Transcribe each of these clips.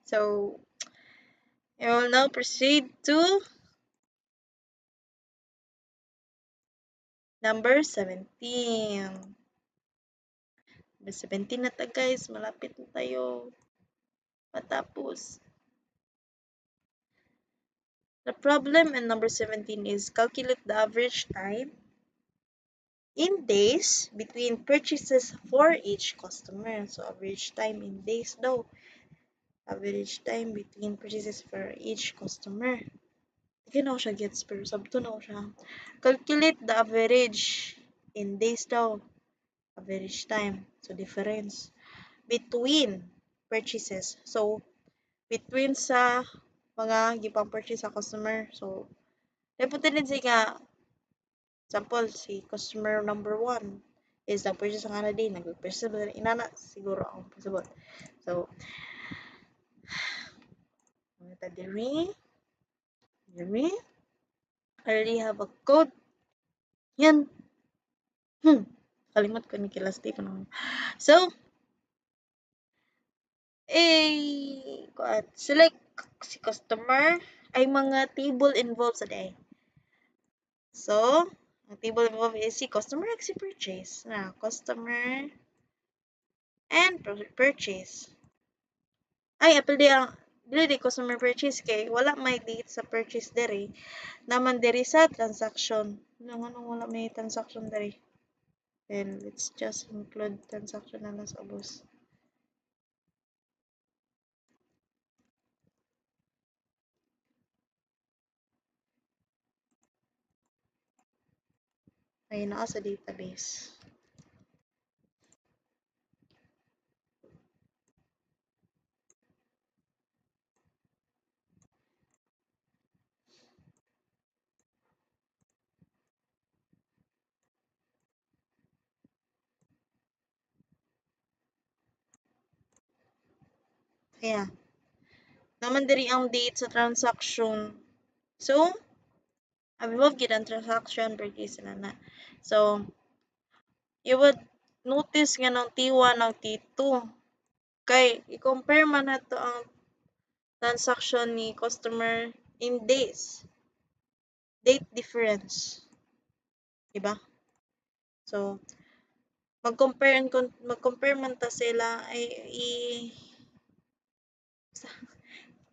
So I will now proceed to number 17. Number 17 na ta guys, malapit na tayo matapos. The problem in number 17 is calculate the average time in days between purchases for each customer. So average time in days daw. Average time between purchases for each customer. Hindi na ako siya gets pero sabto na ako siya. Calculate the average in days daw. Average time. So difference between purchases. So between sa mga gipang purchase sa customer. So reputed nga example si customer number 1 is nag-purchase ang day, nag-purchase ba inana siguro ang possible. So muna diri I already have a code. Yan. Kalimot ko ni kilas di pa naman. So select si customer ay mga table involved sa day. So, ang table involved is si customer at si purchase. Na, customer and purchase. Ay, apel di ang dili customer purchase kay wala may date sa purchase diri. Naman diri sa transaction. Anong wala may transaction diri. Then, let's just include transaction na lang sa ubos. Ay, naa sa database. Kaya, naman diri ang date sa transaction. So, involved gid ang transaction purchase na. So, you would notice nga ng T1 ng T2. Kay, i-compare man nato ang transaction ni customer in days. Date difference. Diba? So, mag-compare man ta sila ay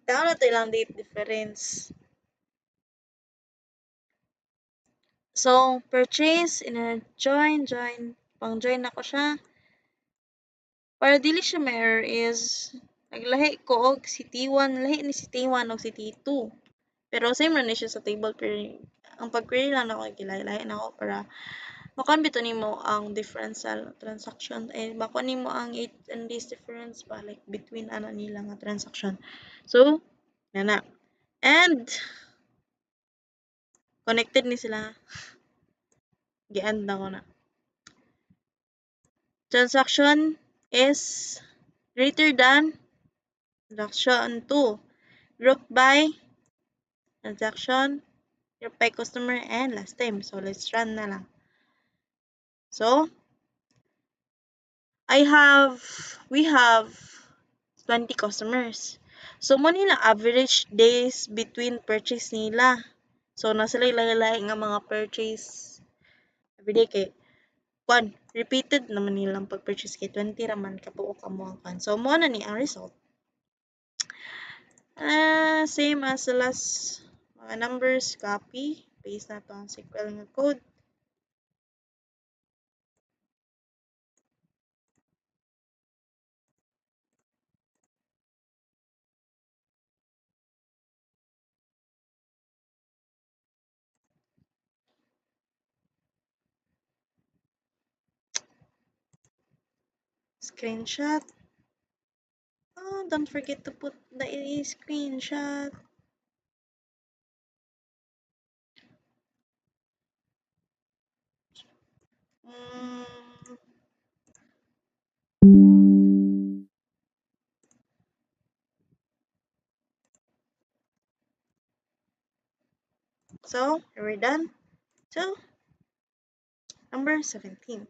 down na ilang date difference. So, purchase, join, pang-join ako siya. Para dili siya ma-error is, naglahi ko og si T1, lahi ni si T1 og si T2. Pero same na siya sa table, pero ang pag-query lang ako, gilahi-lahi na ako para makonbito nimo ang difference sa transaction. Makuha nimo ang 8 and days difference pa, like between ana nila nga transaction. So, na. And, connected ni sila. Gi-end na ko na. Transaction is greater than transaction 2. Group by transaction, group by customer, and last time. So, let's run na lang. So, we have 20 customers. So, mo nila average days between purchase nila. So, nasa lahi-lahi nga mga purchase everyday kay repeated naman nilang pag-purchase kay 20 raman kabuo ka mo ang So, mo na ni ang result. Same as the last mga numbers, copy, paste na to ang SQL nga code. Screenshot. Oh, don't forget to put the screenshot. So, we're done. So, number 17.